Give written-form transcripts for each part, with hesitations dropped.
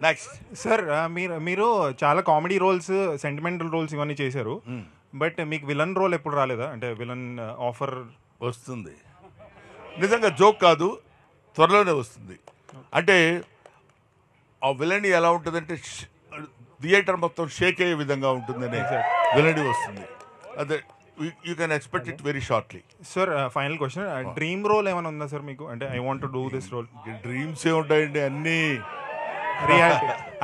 Next sir మీరు చాలా comedy roles, sentimental roles ఇవన్నీ చేశారు. బట్ మీకు విలన్ రోల్ ఎప్పుడు రాలేదా? అంటే విలన్ ఆఫర్ వస్తుంది, నిజంగా జోక్ కాదు, త్వరలోనే వస్తుంది. అంటే ఆ విలన్ ఎలా ఉంటుందంటే థియేటర్ మొత్తం షేక్ అయ్యే విధంగా ఉంటుందనే విలన్ వస్తుంది. అదే you can expect it very shortly. Sir final question, dream role ఏమైనా ఉందా సార్ మీకు? అంటే I want to do this role. Dreams ఏ ఉంటాయండి,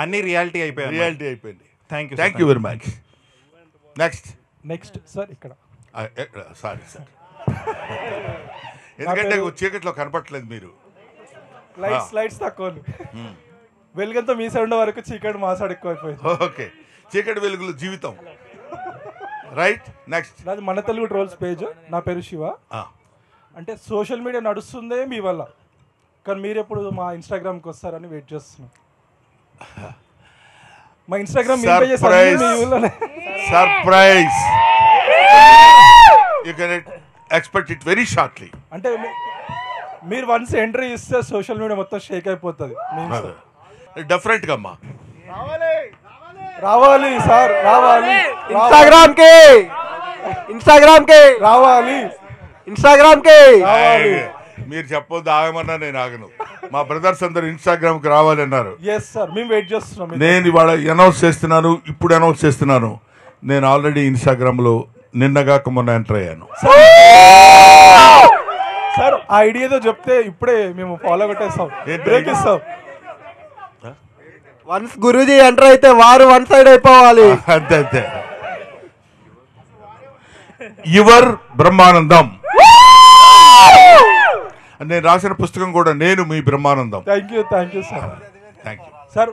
అన్నీ రియాలిటీ అయిపోయింది. Thank you very much. Next sir ఇక్కడ సారీ సార్, ఎందుకంటే చీకట్లో కనపట్లేదు మీరు. లైట్స్ తక్కువ, వెలుగంతా మీ సైడ్ వరకు చీకటి మా సైడ్ ఎక్కువైపోయింది. ఓకే, చీకటి వెలుగులు జీవితం. Right, next. నాది మన తెలుగు ట్రోల్స్ పేజ్. నా పేరు శివ. అంటే సోషల్ మీడియా నడుస్తుందే మీ వల్ల, కానీ మీరు ఎప్పుడు మా ఇన్స్టాగ్రామ్కి వస్తారని వెయిట్ చేస్తున్నాం. మా Instagram surprise, you can expect it very shortly. అంటే మీరు వన్స్ ఎంట్రీ ఇస్తే సోషల్ మీడియా మొత్తం షేక్ అయిపోతుంది. డెఫినెట్గా అమ్మా, రావాలి సార్, రావాలి. ఇన్స్టాగ్రామ్ కి రావాలి. మీరు చెప్పొద్దు, ఆగమన్నా నేను ఆగను. మా బ్రదర్స్ అందరు ఇన్స్టాగ్రామ్ కి రావాలన్నారు. ఎస్ సార్, మేము వెయిట్ చేస్తున్నాం. నేను ఇవాళ అనౌన్స్ చేస్తున్నాను, ఇప్పుడు అనౌన్స్ చేస్తున్నాను. నేను ఆల్రెడీ ఇన్స్టాగ్రామ్ లో నిన్నగాక మొన్న ఎంటర్ అయ్యాను. సార్ ఆ ఐడియాతో చెప్తే ఇప్పుడే మేము ఫాలో కొట్టేస్తాం, బ్రేక్ ఇస్తాం. వన్స్ గురూజీ ఎంటర్ అయితే వారు వన్ సైడ్ అయిపోవాలి. అంతే అంతే. యువర్ బ్రహ్మానందం, నేను రాసిన పుస్తకం కూడా నేను మీ Brahmanandam. Thank you sir. Thank you sir.